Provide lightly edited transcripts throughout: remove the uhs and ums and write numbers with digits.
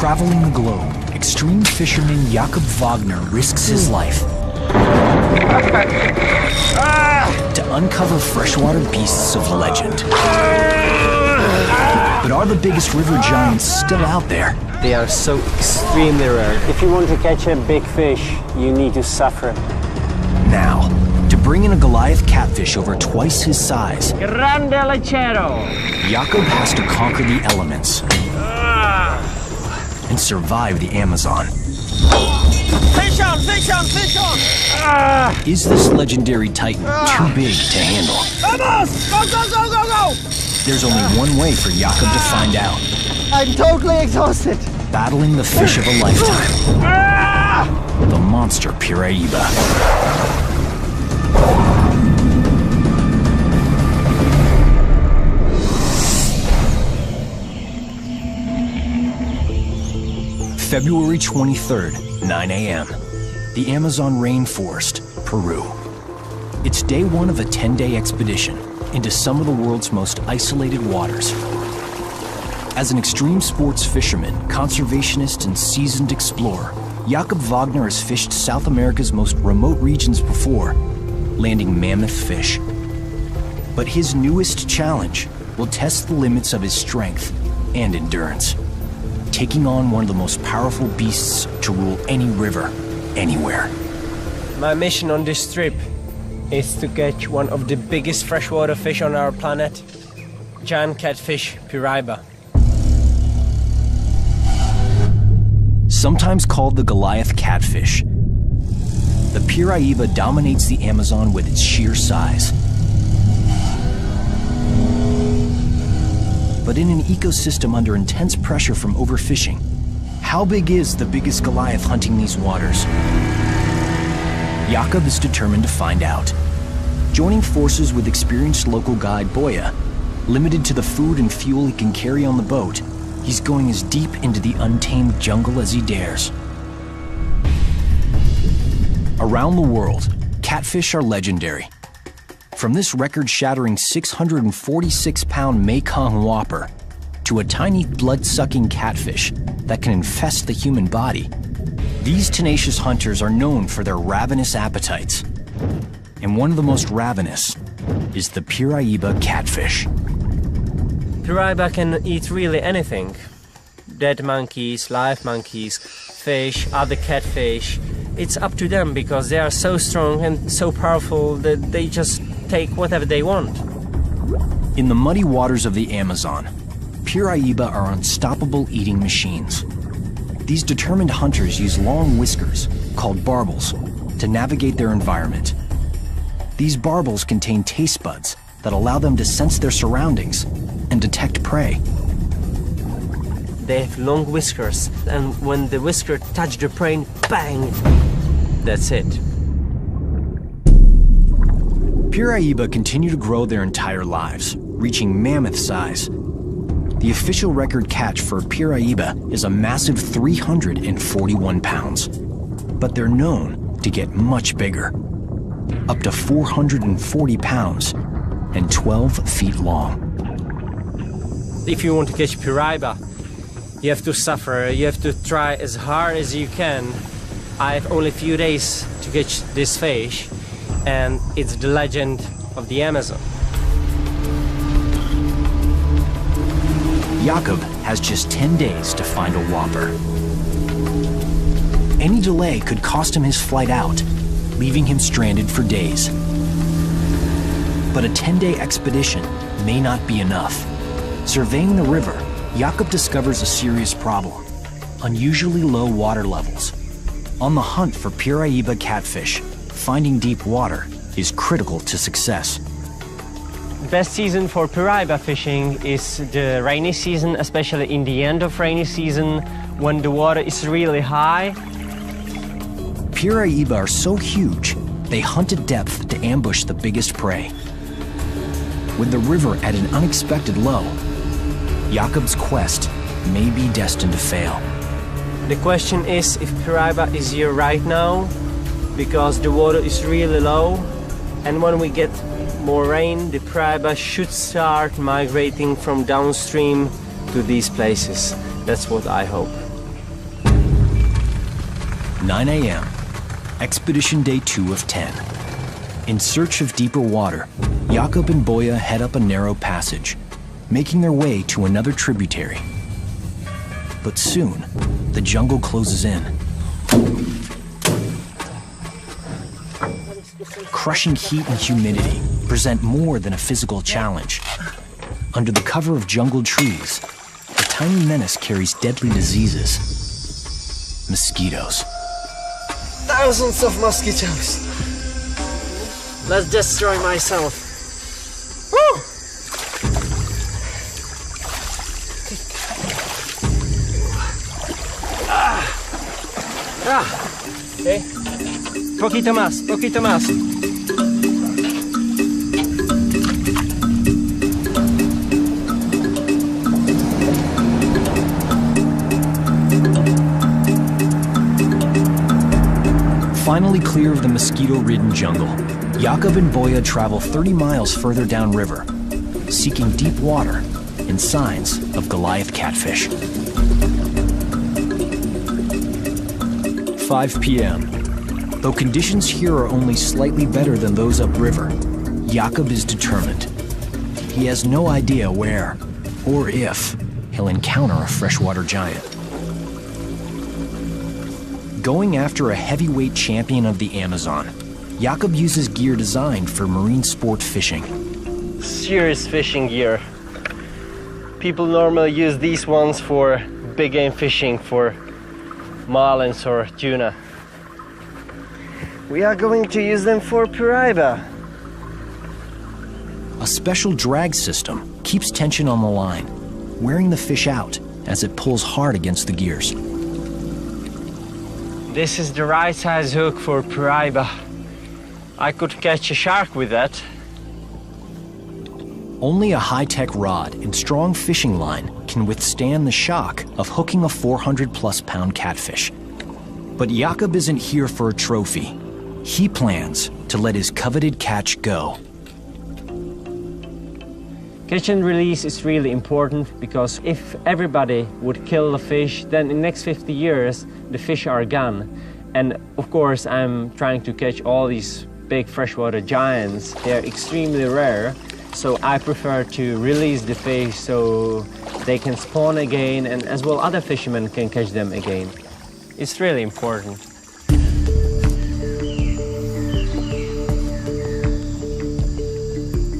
Traveling the globe, extreme fisherman Jakob Wagner risks his life to uncover freshwater beasts of legend. But are the biggest river giants still out there? They are so extremely rare. If you want to catch a big fish, you need to suffer. Now, to bring in a Goliath catfish over twice his size, Grande lechero. Jakob has to conquer the elements and survive the Amazon. Fish on, fish on, fish on! Is this legendary titan too big to handle? Vamos! Go, go, go, go, go! There's only one way for Jakob to find out. I'm totally exhausted. Battling the fish of a lifetime. The monster Piraiba. February 23rd, 9 a.m. The Amazon rainforest, Peru. It's day one of a 10-day expedition into some of the world's most isolated waters. As an extreme sports fisherman, conservationist, and seasoned explorer, Jakob Wagner has fished South America's most remote regions before, landing mammoth fish. But his newest challenge will test the limits of his strength and endurance, taking on one of the most powerful beasts to rule any river, anywhere. My mission on this trip is to catch one of the biggest freshwater fish on our planet, giant catfish Piraiba. Sometimes called the Goliath catfish, the Piraiba dominates the Amazon with its sheer size. But in an ecosystem under intense pressure from overfishing, how big is the biggest Goliath hunting these waters? Jakob is determined to find out. Joining forces with experienced local guide Boya, limited to the food and fuel he can carry on the boat, he's going as deep into the untamed jungle as he dares. Around the world, catfish are legendary. From this record-shattering 646-pound Mekong whopper to a tiny blood-sucking catfish that can infest the human body, these tenacious hunters are known for their ravenous appetites. And one of the most ravenous is the Piraiba catfish. Piraiba can eat really anything. Dead monkeys, live monkeys, fish, other catfish. It's up to them because they are so strong and so powerful that they just take whatever they want. In the muddy waters of the Amazon, Piraiba are unstoppable eating machines. These determined hunters use long whiskers, called barbels, to navigate their environment. These barbels contain taste buds that allow them to sense their surroundings and detect prey. They have long whiskers, and when the whisker touch the prey, bang! That's it. Piraiba continue to grow their entire lives, reaching mammoth size. The official record catch for a Piraiba is a massive 341 pounds. But they're known to get much bigger, up to 440 pounds and 12 feet long. If you want to catch Piraiba, you have to suffer, you have to try as hard as you can. I have only a few days to catch this fish, and it's the legend of the Amazon. Jakob has just 10 days to find a whopper. Any delay could cost him his flight out, leaving him stranded for days. But a 10-day expedition may not be enough. Surveying the river, Jakob discovers a serious problem: unusually low water levels. On the hunt for Piraiba catfish, finding deep water is critical to success. The best season for Piraiba fishing is the rainy season, especially in the end of rainy season, when the water is really high. Piraiba are so huge, they hunt at depth to ambush the biggest prey. With the river at an unexpected low, Jakob's quest may be destined to fail. The question is if Piraiba is here right now, because the water is really low, and when we get more rain, the Piraiba should start migrating from downstream to these places. That's what I hope. 9 a.m. Expedition Day 2 of 10. In search of deeper water, Jakob and Boya head up a narrow passage, making their way to another tributary. But soon, the jungle closes in. Crushing heat and humidity present more than a physical challenge. Under the cover of jungle trees, a tiny menace carries deadly diseases. Mosquitoes. Thousands of mosquitoes. Let's destroy myself. Woo! Okay. Poquito más, poquito más. Finally clear of the mosquito-ridden jungle, Jakob and Boya travel 30 miles further downriver, seeking deep water and signs of Goliath catfish. 5 p.m. Though conditions here are only slightly better than those upriver, Jakob is determined. He has no idea where or if he'll encounter a freshwater giant. Going after a heavyweight champion of the Amazon, Jakob uses gear designed for marine sport fishing. Serious fishing gear. People normally use these ones for big game fishing, for marlins or tuna. We are going to use them for piraiba. A special drag system keeps tension on the line, wearing the fish out as it pulls hard against the gears. This is the right size hook for piraiba. I could catch a shark with that. Only a high-tech rod and strong fishing line can withstand the shock of hooking a 400-plus pound catfish. But Jakob isn't here for a trophy. He plans to let his coveted catch go. Catch and release is really important, because if everybody would kill the fish, then in the next 50 years the fish are gone. And of course I'm trying to catch all these big freshwater giants. They're extremely rare, so I prefer to release the fish so they can spawn again, and as well other fishermen can catch them again. It's really important.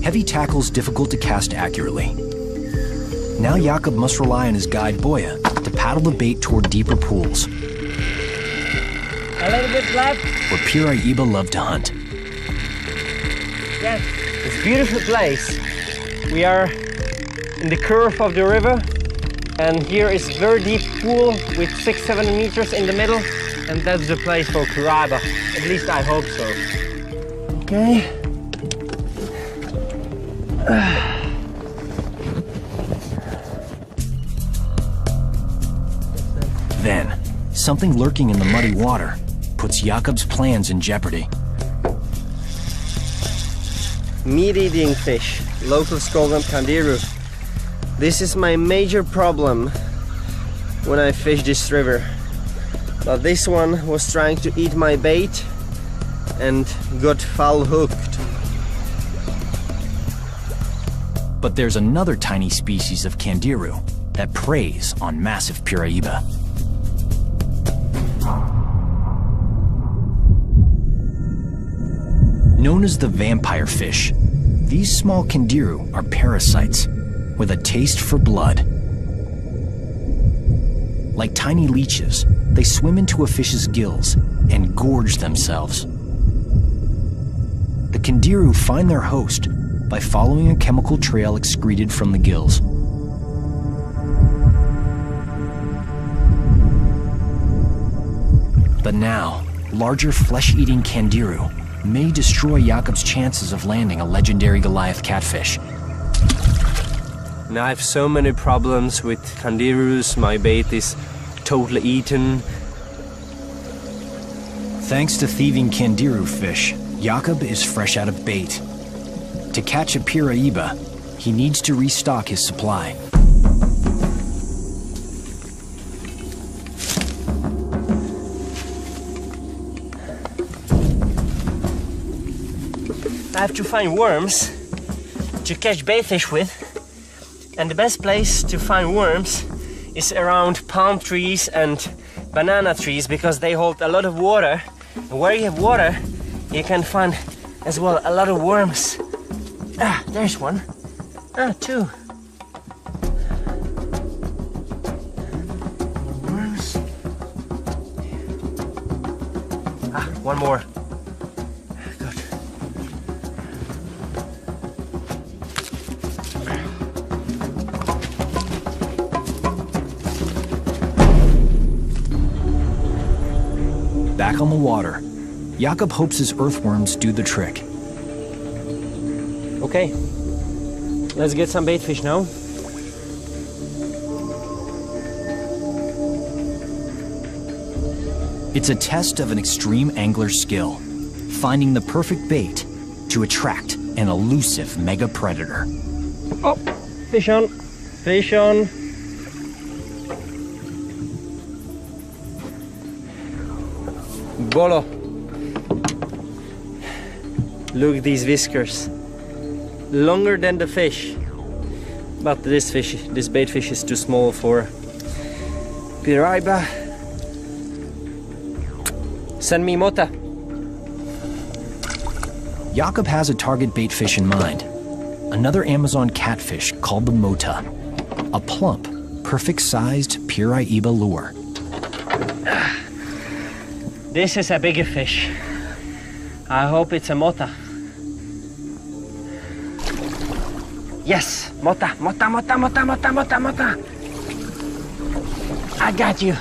Heavy tackle's difficult to cast accurately. Now Jakob must rely on his guide Boya to paddle the bait toward deeper pools, A little bit left. where piraiba love to hunt. Yes, it's a beautiful place. We are in the curve of the river, and here is a very deep pool with 6-7 meters in the middle, and that's the place for piraiba. At least I hope so. Okay. Then, something lurking in the muddy water puts Jakob's plans in jeopardy. Meat-eating fish. Locals call them kandiru. This is my major problem when I fish this river. But this one was trying to eat my bait and got foul hooked. But there's another tiny species of kandiru that preys on massive piraiba. Known as the vampire fish, these small kandiru are parasites with a taste for blood. Like tiny leeches, they swim into a fish's gills and gorge themselves. The kandiru find their host by following a chemical trail excreted from the gills. But now, larger flesh-eating kandiru may destroy Jakob's chances of landing a legendary Goliath catfish. Now I have so many problems with kandirus. My bait is totally eaten. Thanks to thieving kandiru fish, Jakob is fresh out of bait. To catch a piraiba, he needs to restock his supply. have to find worms to catch baitfish with. And the best place to find worms is around palm trees and banana trees because they hold a lot of water. And where you have water, you can find as well a lot of worms. Ah, there's one. Ah, two. Worms. Ah, one more. Good. Back on the water, Jakob hopes his earthworms do the trick. Okay, let's get some baitfish now. It's a test of an extreme angler's skill, finding the perfect bait to attract an elusive mega predator. Oh, fish on, fish on. Bolo. Look at these whiskers. Longer than the fish. But this bait fish is too small for piraiba. Send me mota. Jakob has a target bait fish in mind. Another Amazon catfish called the mota. A plump, perfect-sized piraiba lure. This is a bigger fish. I hope it's a mota. Yes, mota, mota, mota, mota, mota, mota, mota. I got you.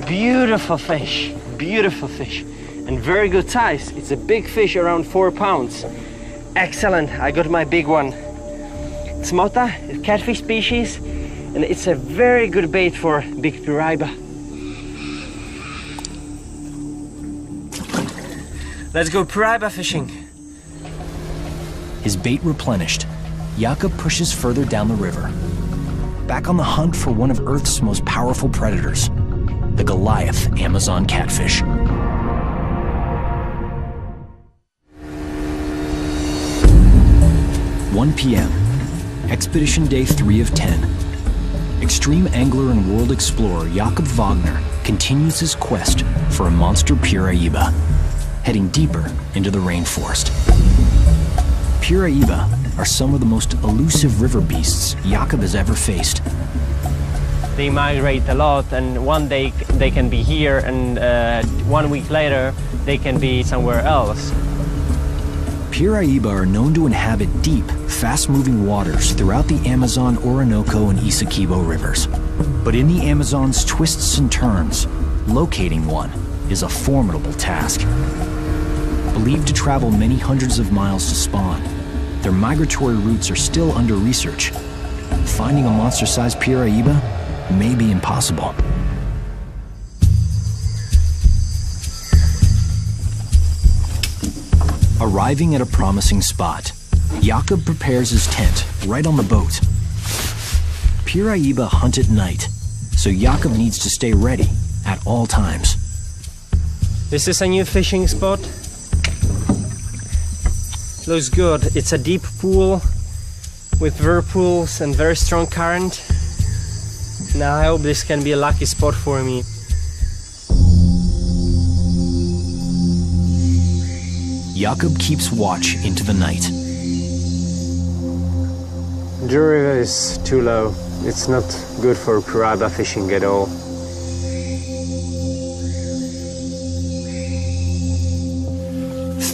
Beautiful fish, and very good size. It's a big fish, around 4 pounds. Excellent, I got my big one. It's mota, a catfish species, and it's a very good bait for big piraiba. Let's go piraiba fishing. His bait replenished, Jakob pushes further down the river. Back on the hunt for one of Earth's most powerful predators, the Goliath Amazon catfish. (1 p.m. Expedition Day 3 of 10. Extreme angler and world explorer Jakob Wagner continues his quest for a monster piraiba, heading deeper into the rainforest. Piraiba are some of the most elusive river beasts Jakob has ever faced. They migrate a lot, and one day they can be here, and 1 week later they can be somewhere else. Piraiba are known to inhabit deep, fast-moving waters throughout the Amazon, Orinoco, and Essequibo rivers. But in the Amazon's twists and turns, locating one is a formidable task. Believed to travel many hundreds of miles to spawn, their migratory routes are still under research. Finding a monster-sized piraiba may be impossible. Arriving at a promising spot, Jakob prepares his tent right on the boat. Piraiba hunt at night, so Jakob needs to stay ready at all times. This is a new fishing spot. Looks good. It's a deep pool with whirlpools and very strong current. Now I hope this can be a lucky spot for me. Jakob keeps watch into the night. The river is too low. It's not good for piraiba fishing at all.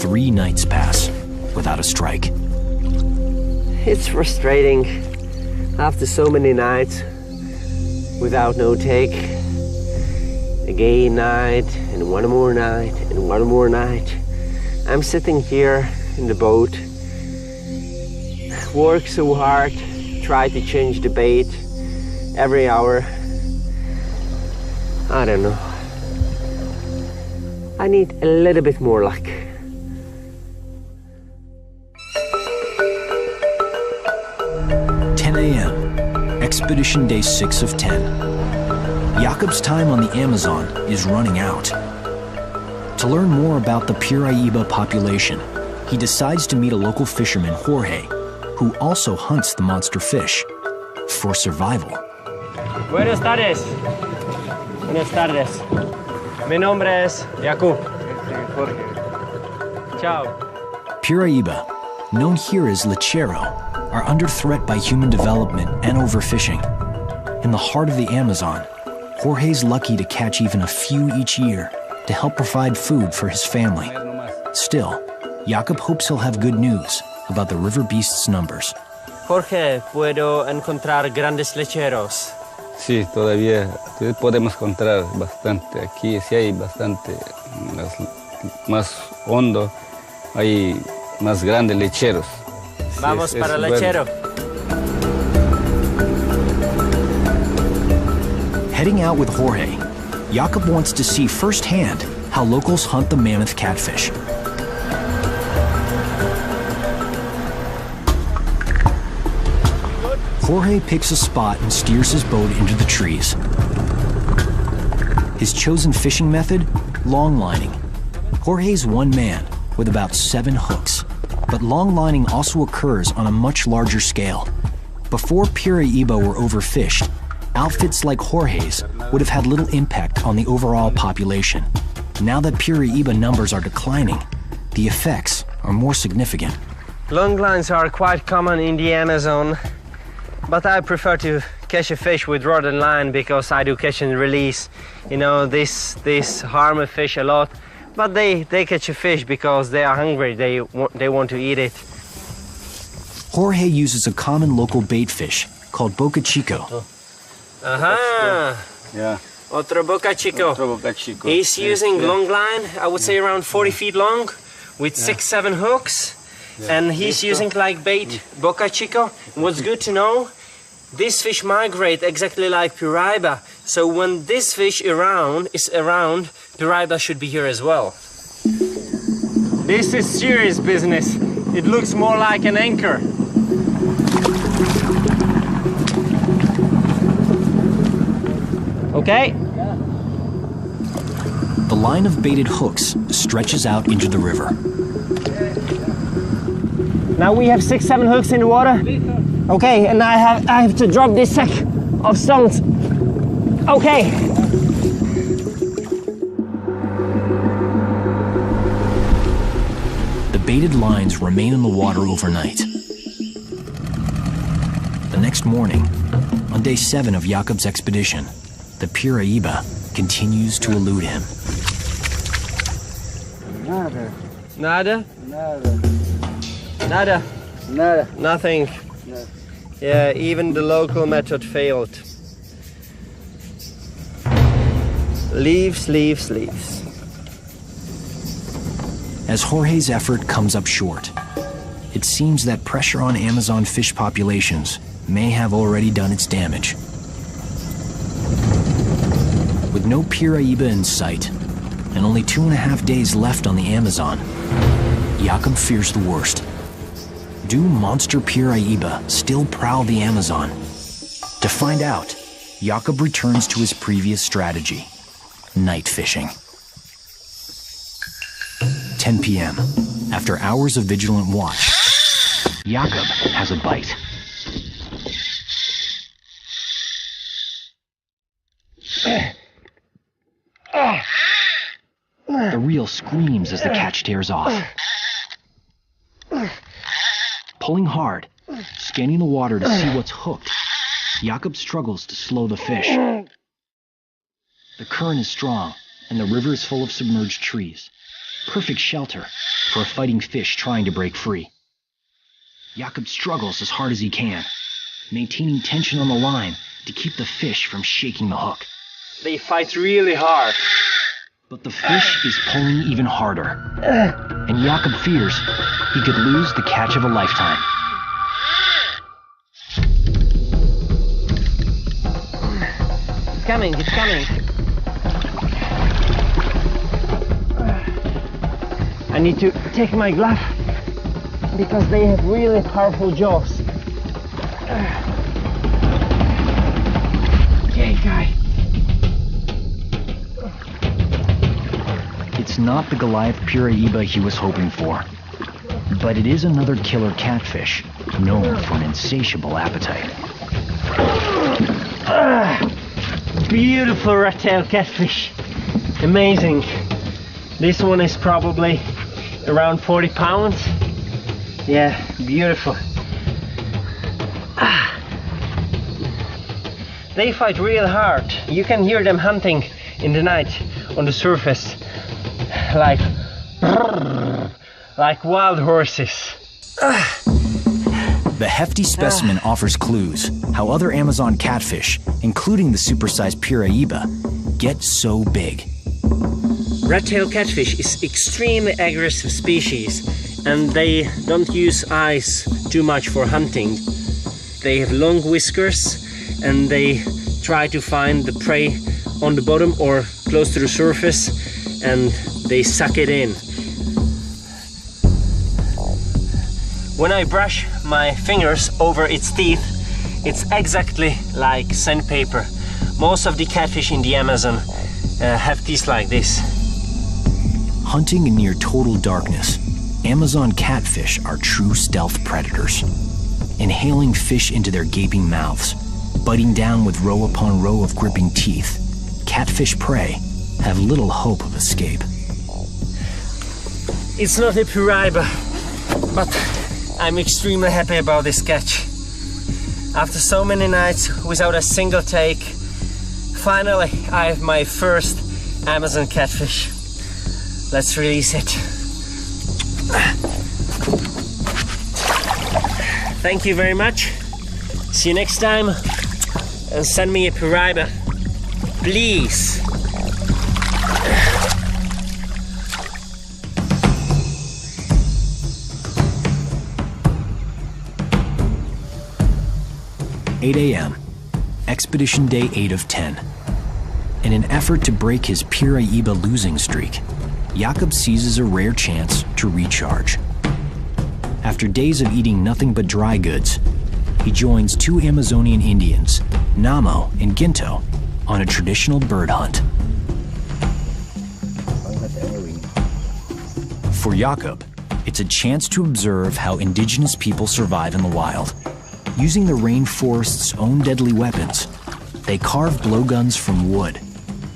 Three nights pass without a strike. It's frustrating after so many nights without no take. Again night, and one more night, and one more night. I'm sitting here in the boat, work so hard, try to change the bait every hour. I don't know. I need a little bit more luck. a.m., Expedition Day 6 of 10. Jakob's time on the Amazon is running out. To learn more about the piraiba population, he decides to meet a local fisherman, Jorge, who also hunts the monster fish for survival. Buenas tardes. Buenas tardes. Mi nombre es Jakub. Ciao. Piraiba, known here as lechero, are under threat by human development and overfishing. In the heart of the Amazon, Jorge's lucky to catch even a few each year to help provide food for his family. Still, Jakub hopes he'll have good news about the river beast's numbers. Jorge, ¿puedo encontrar grandes lecheros? Sí, todavía podemos encontrar bastante. Aquí sí hay bastante, más hondo, hay más grandes lecheros. Vamos Sí, para el bueno. lechero. Heading out with Jorge, Jakub wants to see firsthand how locals hunt the mammoth catfish. Jorge picks a spot and steers his boat into the trees. His chosen fishing method? Long lining. Jorge's one man with about 7 hooks. But long lining also occurs on a much larger scale. Before Piraiba were overfished, outfits like Jorge's would have had little impact on the overall population. Now that Piraiba numbers are declining, the effects are more significant. Long lines are quite common in the Amazon, but I prefer to catch a fish with rod and line because I do catch and release. You know, this harm a fish a lot, but they catch a fish because they are hungry, they want to eat it. Jorge uses a common local bait fish called boca chico. Aha! Yeah. Otro boca chico. Otro boca chico. He's using long line, I would say around 40 feet long, with 6-7 hooks. And he's using like bait boca chico. What's good to know, this fish migrate exactly like Piraiba. So when this fish is around, Piraiba should be here as well. This is serious business. It looks more like an anchor. Okay? The line of baited hooks stretches out into the river. Now we have 6-7 hooks in the water. Okay, and I have to drop this sack of stones. Okay. The baited lines remain in the water overnight. The next morning, on day 7 of Jakub's expedition, the Piraiba continues to elude him. Nada. Nada? Nada. Nada. Nada. Nothing. No. Yeah, even the local method failed. Leaves, leaves, leaves. As Jorge's effort comes up short, it seems that pressure on Amazon fish populations may have already done its damage. With no Piraiba in sight, and only 2.5 days left on the Amazon, Jakub fears the worst. Do monster Piraiba still prowl the Amazon? To find out, Jakub returns to his previous strategy, night fishing. 10 p.m. After hours of vigilant watch, Jakub has a bite. The reel screams as the catch tears off. Pulling hard, scanning the water to see what's hooked, Jakub struggles to slow the fish. The current is strong, and the river is full of submerged trees. Perfect shelter for a fighting fish trying to break free. Jakub struggles as hard as he can, maintaining tension on the line to keep the fish from shaking the hook. They fight really hard. But the fish is pulling even harder, and Jakub fears he could lose the catch of a lifetime. It's coming, it's coming. I need to take my glove because they have really powerful jaws. Okay, guy. It's not the Goliath Piraiba he was hoping for. But it is another killer catfish, known for an insatiable appetite. Beautiful red-tailed catfish. Amazing. This one is probably around 40 pounds. Yeah, beautiful. They fight real hard. You can hear them hunting in the night on the surface, like wild horses. The hefty specimen offers clues how other Amazon catfish, including the supersized piraiba, get so big. Red-tailed catfish is extremely aggressive species, and they don't use eyes too much for hunting. They have long whiskers and they try to find the prey on the bottom or close to the surface, and they suck it in. When I brush my fingers over its teeth, it's exactly like sandpaper. Most of the catfish in the Amazon have teeth like this. Hunting in near total darkness, Amazon catfish are true stealth predators. Inhaling fish into their gaping mouths, biting down with row upon row of gripping teeth, catfish prey have little hope of escape. It's not a piraiba, but I'm extremely happy about this catch. After so many nights without a single take, finally I have my first Amazon catfish. Let's release it. Thank you very much. See you next time, and send me a piraiba, please. "8 a.m., Expedition Day 8 of 10. In an effort to break his piraiba losing streak, Jakob seizes a rare chance to recharge. After days of eating nothing but dry goods, he joins two Amazonian Indians, Namo and Ginto, on a traditional bird hunt. For Jakob, it's a chance to observe how indigenous people survive in the wild. Using the rainforest's own deadly weapons, they carve blowguns from wood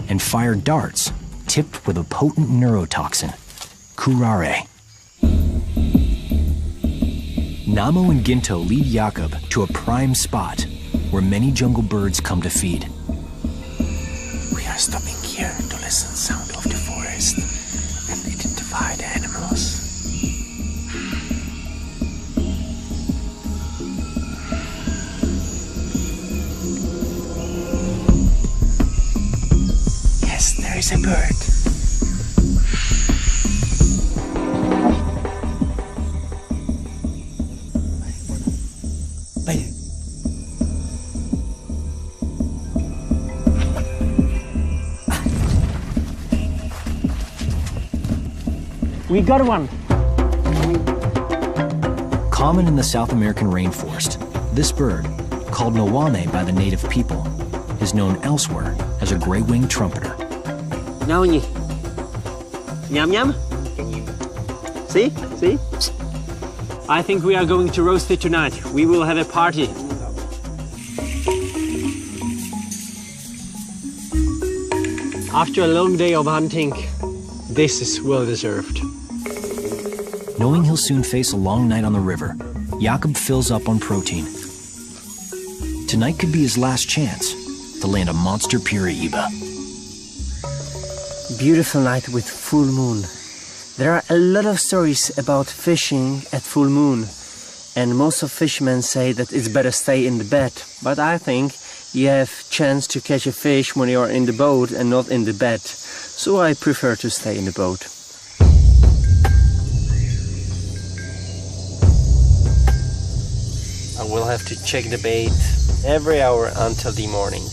and fire darts tipped with a potent neurotoxin, curare. Namo and Ginto lead Jakob to a prime spot where many jungle birds come to feed. We are stopping here to listen sound of the forest and identify the animals. Yes, there is a bird. We got one. Common in the South American rainforest, this bird, called Nawame by the native people, is known elsewhere as a gray-winged trumpeter. Now, Nyam nyam. See? See? I think we are going to roast it tonight. We will have a party. After a long day of hunting, this is well deserved. Knowing he'll soon face a long night on the river, Jakob fills up on protein. Tonight could be his last chance to land a monster piraiba. Beautiful night with full moon. There are a lot of stories about fishing at full moon, and most of fishermen say that it's better stay in the bed, but I think you have chance to catch a fish when you are in the boat and not in the bed, so I prefer to stay in the boat. I will have to check the bait every hour until the morning.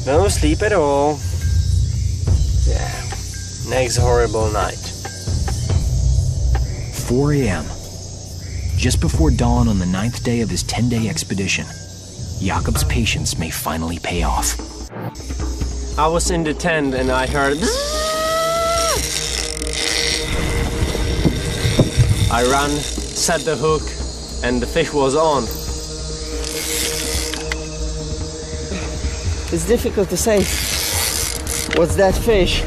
No sleep at all. Yeah, next horrible night. 4 a.m. Just before dawn on the 9th day of his 10-day expedition, Jakob's patience may finally pay off. I was in the tent and I heard I ran, set the hook, and the fish was on. It's difficult to say what's that fish,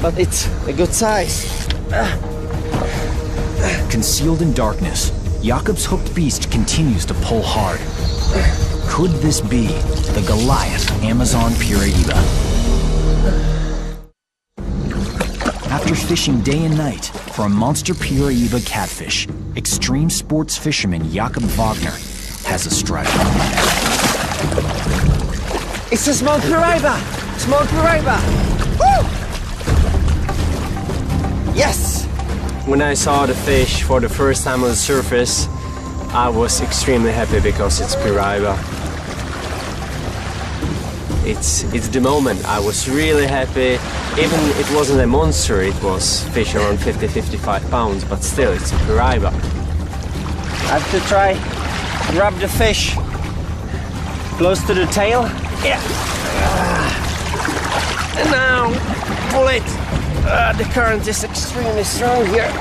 but it's a good size. Concealed in darkness, Jakob's hooked beast continues to pull hard. Could this be the Goliath Amazon Piraiba? After fishing day and night for a monster Piraiba catfish, extreme sports fisherman Jakob Wagner has a strike. It's a small Piraiba! Small Piraiba! Woo! Yes! When I saw the fish for the first time on the surface, I was extremely happy because it's Piraiba. It's the moment. I was really happy. Even it wasn't a monster, it was fish around 50-55 pounds, but still it's a Piraiba. I have to try grab the fish close to the tail. Yeah. And now pull it. The current is extremely strong here.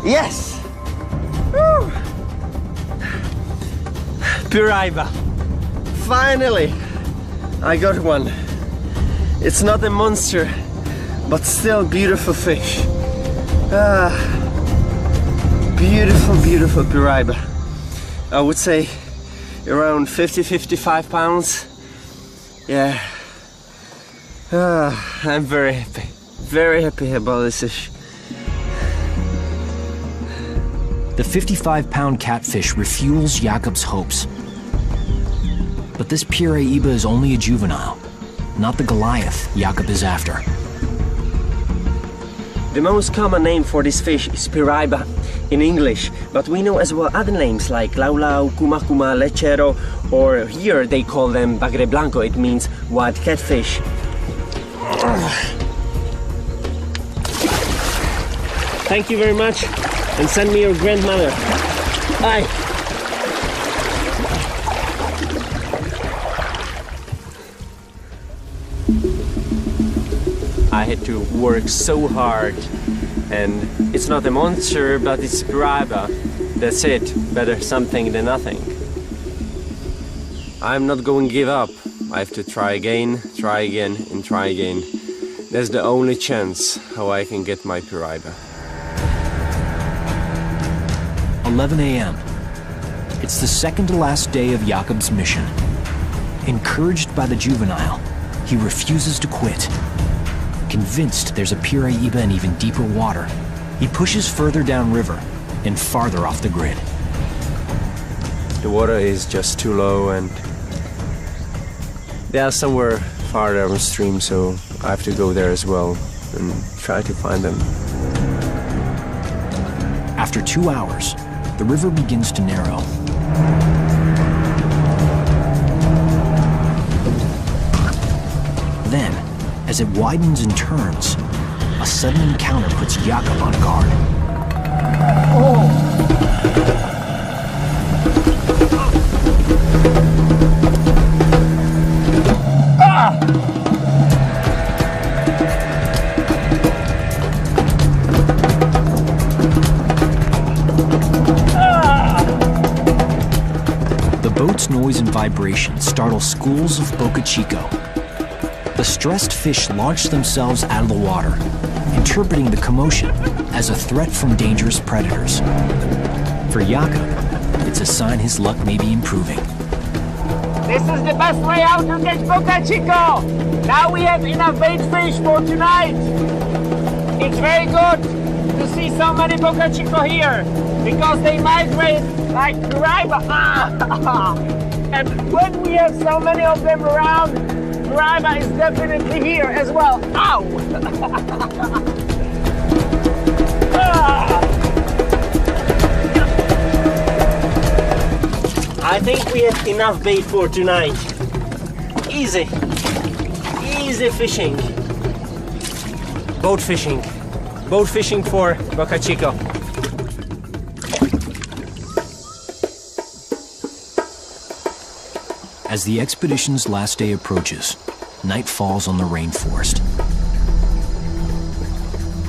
Yes! Woo. Piraiba. Finally! I got one. It's not a monster, but still beautiful fish. Beautiful, beautiful Piraiba. I would say around 50-55 pounds. Yeah. I'm very happy about this fish. The 55-pound catfish refuels Jakob's hopes. But this Piraiba is only a juvenile, not the Goliath Jakob is after. The most common name for this fish is Piraiba in English, but we know as well other names like laulau, kuma, lechero, or here they call them bagre blanco, it means white catfish. Thank you very much, and send me your grandmother. Bye. I had to work so hard, and it's not a monster, but it's Piraiba. That's it, better something than nothing. I'm not going to give up. I have to try again, and try again. That's the only chance how I can get my Piraiba. 11 a.m. It's the second to last day of Jakob's mission. Encouraged by the juvenile, he refuses to quit. Convinced there's a Piraiba in even deeper water, he pushes further downriver and farther off the grid. The water is just too low, and they are somewhere far downstream, so I have to go there as well and try to find them. After 2 hours, the river begins to narrow. Then, as it widens and turns, a sudden encounter puts Jakob on guard. The boat's noise and vibration startle schools of Boca Chico. The stressed fish launch themselves out of the water, interpreting the commotion as a threat from dangerous predators. For Jakob, it's a sign his luck may be improving. This is the best way out to catch Boca Chico! Now we have enough bait fish for tonight! It's very good to see so many Boca Chico here, because they migrate like Piraiba. And when we have so many of them around, Piraiba is definitely here as well. Ow! I think we have enough bait for tonight. Easy. Easy fishing. Boat fishing. Boat fishing for Boca Chico. As the expedition's last day approaches, night falls on the rainforest.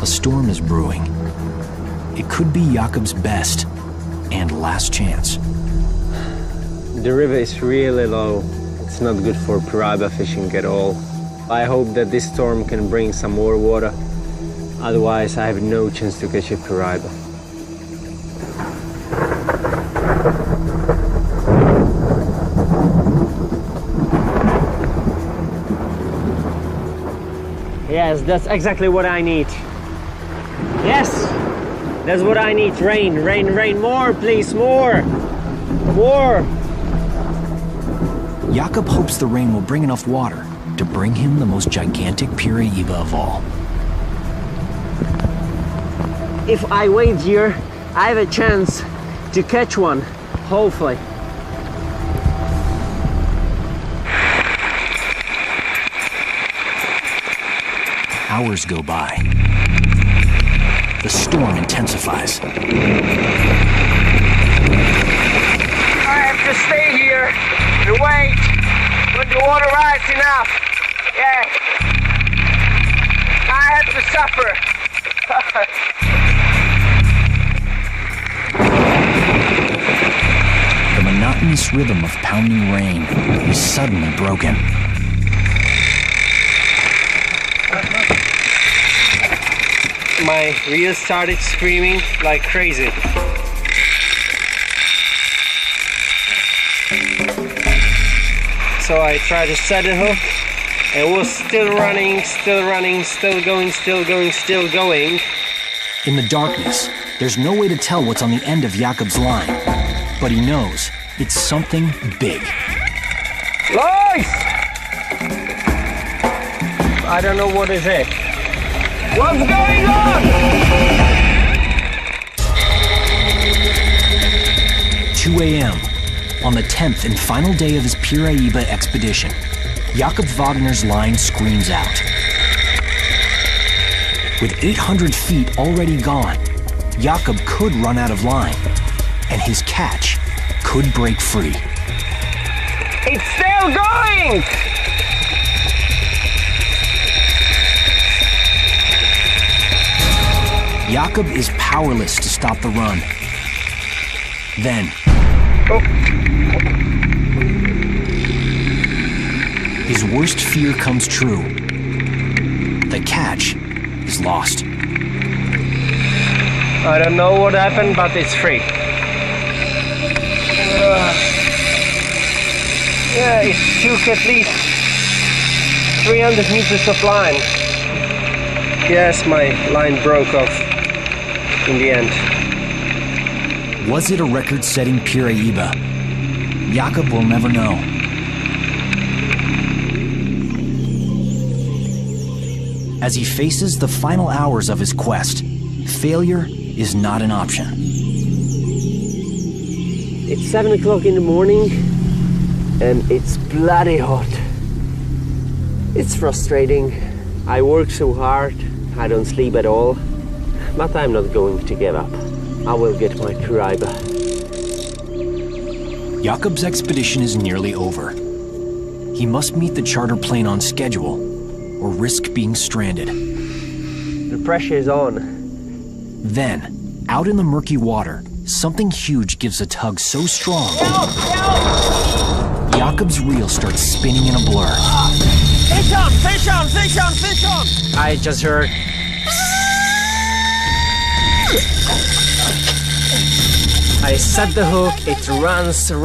A storm is brewing. It could be Jakob's best and last chance. The river is really low. It's not good for piraiba fishing at all. I hope that this storm can bring some more water. Otherwise, I have no chance to catch a piraiba. Yes, that's exactly what I need. Yes, that's what I need. Rain, rain, rain. More, please, more. More. Jakob hopes the rain will bring enough water to bring him the most gigantic piraiba of all. If I wait here, I have a chance to catch one, hopefully. Hours go by. The storm intensifies. I have to stay here and wait when the water rises enough. Yeah. I have to suffer. The monotonous rhythm of pounding rain is suddenly broken. My reel started screaming like crazy. So I tried to set the hook. It was still running, still running, still going, still going, still going. In the darkness, there's no way to tell what's on the end of Jakob's line, but he knows it's something big. Luoi! I don't know what is it. What's going on? 2 a.m. on the 10th and final day of his piraiba expedition, Jakob Wagner's line screams out. With 800 feet already gone, Jakob could run out of line, and his catch could break free. It's still going! Jakob is powerless to stop the run. Then, his worst fear comes true. The catch is lost. I don't know what happened, but it's free. Yeah, it took at least 300 meters of line. Yes, my line broke off in the end. Was it a record-setting piraiba? Jakob will never know. As he faces the final hours of his quest, failure is not an option. It's 7 o'clock in the morning and it's bloody hot. It's frustrating. I work so hard, I don't sleep at all, but I'm not going to give up. I will get my piraiba. Jakob's expedition is nearly over. He must meet the charter plane on schedule or risk being stranded. The pressure is on. Then, out in the murky water, something huge gives a tug so strong, Help! Help! Jakob's reel starts spinning in a blur. Fish on! Fish on! Fish on! Fish on! I just heard. I set the hook, it runs. Go!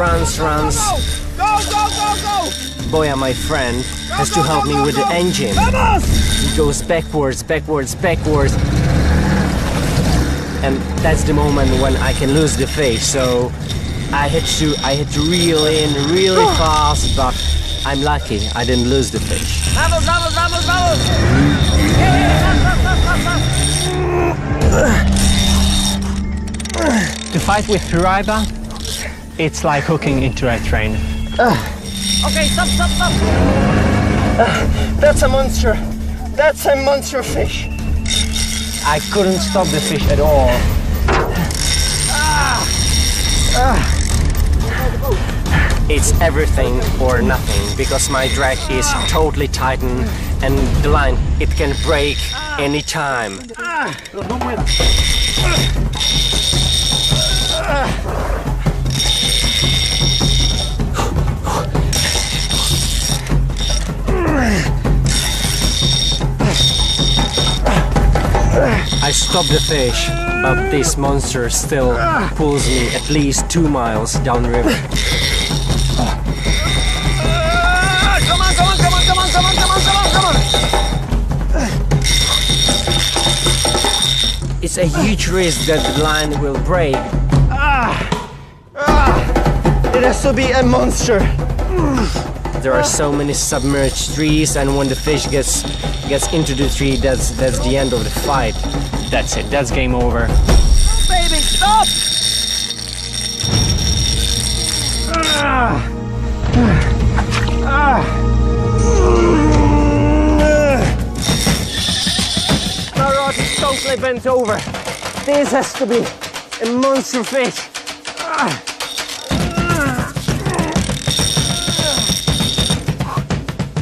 Boya, my friend, has to help me with the engine. He goes backwards. And that's the moment when I can lose the fish. So I had to reel in really fast, but I'm lucky I didn't lose the fish. Double! To fight with piraiba, it's like hooking into a train. Okay, stop! That's a monster. That's a monster fish. I couldn't stop the fish at all. it's everything or nothing, because my drag is totally tightened and the line, it can break any time. I stop the fish, but this monster still pulls me at least 2 miles downriver. Come on, come on, come on, come on, come on, come on, come on, come on! It's a huge risk that the line will break. It has to be a monster. There are so many submerged trees, and when the fish gets into the tree, that's the end of the fight. That's it. That's game over. Baby, stop! My rod is totally bent over. This has to be a monster fish.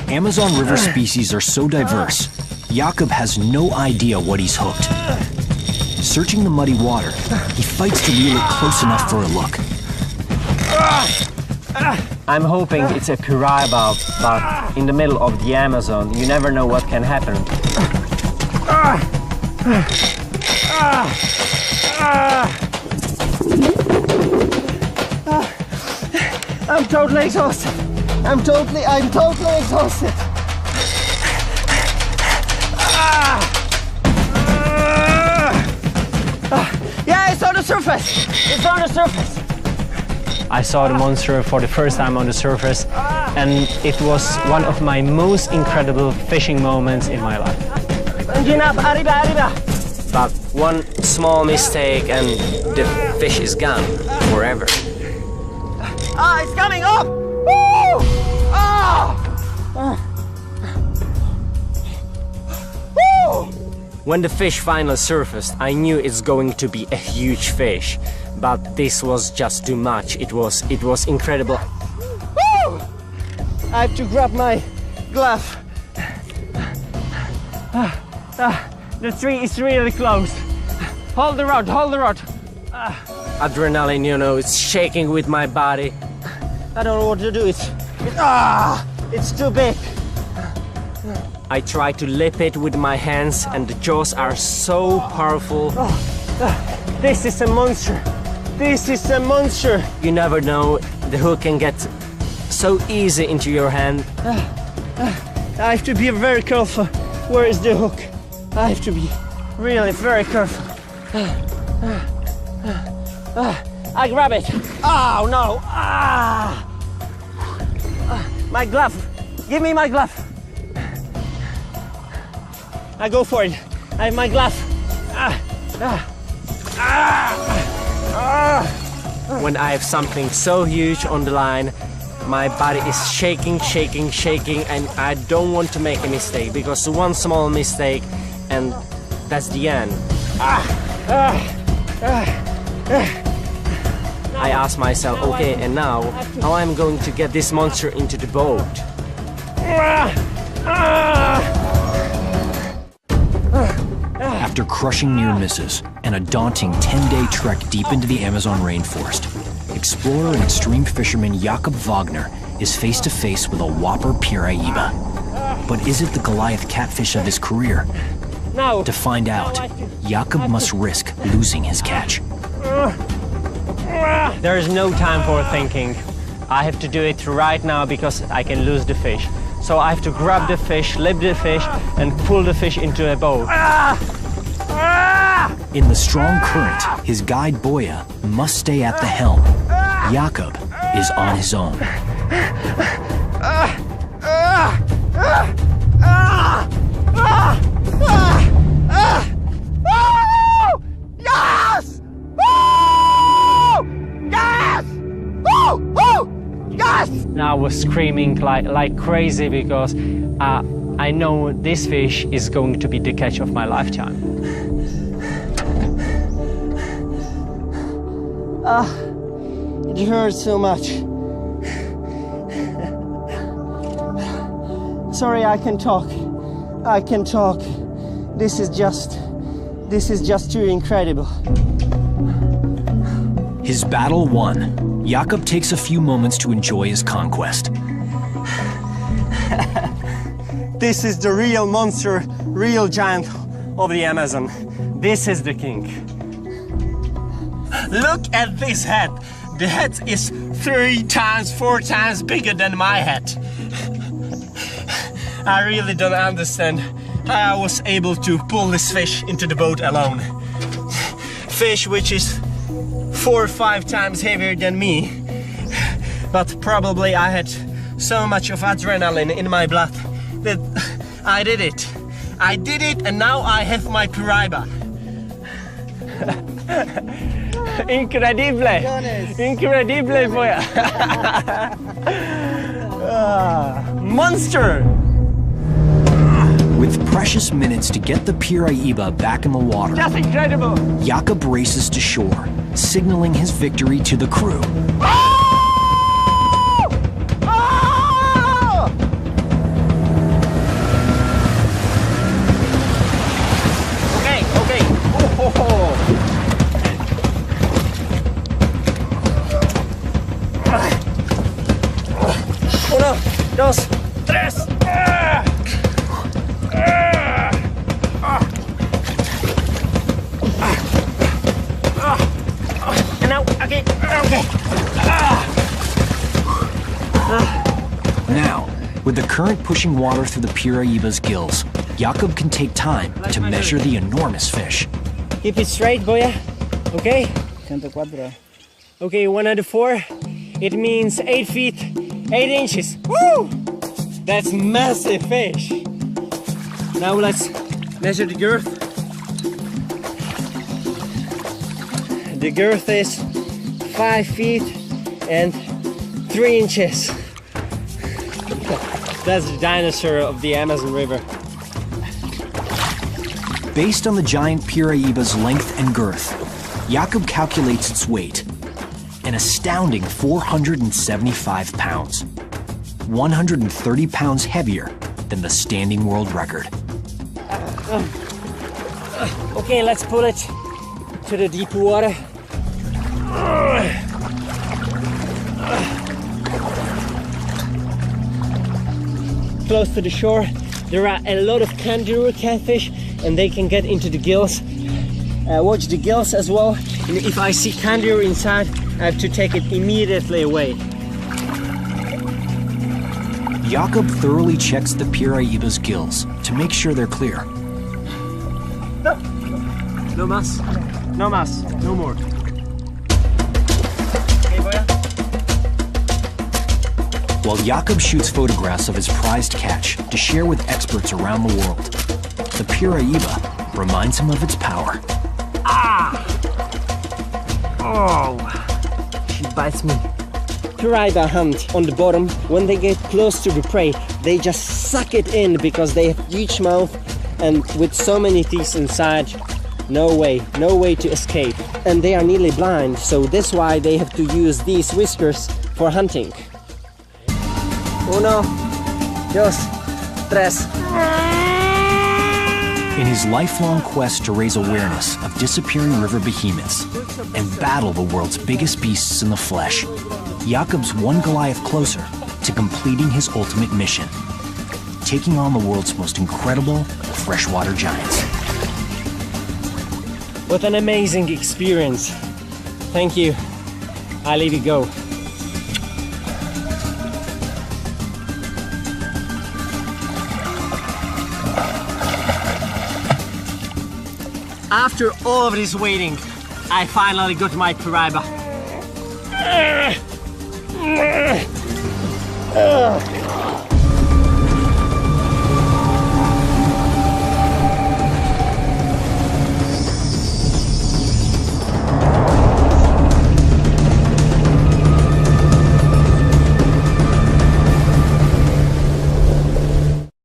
Amazon River species are so diverse, Jakob has no idea what he's hooked. Searching the muddy water, he fights to reel it close enough for a look. I'm hoping it's a piraiba, but in the middle of the Amazon, you never know what can happen. I'm totally exhausted. I'm totally exhausted. Yeah, it's on the surface. It's on the surface. I saw the monster for the first time on the surface, and it was one of my most incredible fishing moments in my life. Arriba. But one small mistake and the fish is gone forever. It's coming up! Woo! Woo! When the fish finally surfaced, I knew it's going to be a huge fish, but this was just too much. It was incredible. Woo! I have to grab my glove. The tree is really close. Hold the rod, hold the rod. Adrenaline, you know, it's shaking with my body. I don't know what to do. It's too big. I try to lip it with my hands, and the jaws are so powerful. This is a monster. This is a monster. You never know, the hook can get so easy into your hand. I have to be very careful. Where is the hook? I have to be really very careful. I grab it. Oh no! My glove. Give me my glove. I go for it. I have my glove. When I have something so huge on the line, my body is shaking, and I don't want to make a mistake, because one small mistake and that's the end. I ask myself, okay, and now how I'm going to get this monster into the boat? After crushing near misses and a daunting 10-day trek deep into the Amazon rainforest, explorer and extreme fisherman Jakob Wagner is face to face with a whopper piraiba. But is it the Goliath catfish of his career? Now, To find out, Jakob must risk losing his catch. There is no time for thinking. I have to do it right now because I can lose the fish. So I have to grab the fish, lip the fish, and pull the fish into a boat. In the strong current, his guide Boya must stay at the helm. Jakob is on his own. Yes! Woo! Yes! Woo! Woo! Yes! Now I was screaming like crazy because I know this fish is going to be the catch of my lifetime. It hurts so much. Sorry, I can talk. I can talk. This is just too incredible. His battle won. Jakob takes a few moments to enjoy his conquest. This is the real monster, real giant of the Amazon. This is the king. Look at this head. The head is 3 times, 4 times bigger than my head. I really don't understand how I was able to pull this fish into the boat alone. Fish which is 4 or 5 times heavier than me. But probably I had so much of adrenaline in my blood that I did it. I did it, and now I have my piraiba. Incredible! Incredible, boy! Monster! With precious minutes to get the piraiba back in the water, That's incredible! Jakob races to shore, signaling his victory to the crew. Uno, dos, tres. And now, okay. Now, with the current pushing water through the piraiba's gills, Jakob can take time to measure the enormous fish. Keep it straight, boya. Okay? 104. Okay, 104. It means 8 feet, 8 inches. Woo! That's massive fish. Now let's measure the girth. The girth is 5 feet and 3 inches. That's the dinosaur of the Amazon River. Based on the giant piraiba's length and girth, Jakob calculates its weight. An astounding 475 pounds. 130 pounds heavier than the standing world record. Okay, let's pull it to the deep water. Close to the shore, there are a lot of kangaroo catfish, and they can get into the gills. Watch the gills as well. And if I see kangaroo inside, I have to take it immediately away. Jakob thoroughly checks the piraiba's gills to make sure they're clear. No mas. No mas. No more. Okay, boya. While Jakob shoots photographs of his prized catch to share with experts around the world, the piraiba reminds him of its power. Oh, she bites me. Piraiba hunt on the bottom. When they get close to the prey, they just suck it in because they have huge mouth, and with so many teeth inside, no way to escape. And they are nearly blind, so that's why they have to use these whiskers for hunting. Uno, dos, tres. In his lifelong quest to raise awareness of disappearing river behemoths and battle the world's biggest beasts in the flesh, Jakob's one Goliath closer to completing his ultimate mission, taking on the world's most incredible freshwater giants. What an amazing experience. Thank you. I leave you go. After all of this waiting, I finally got my piraiba.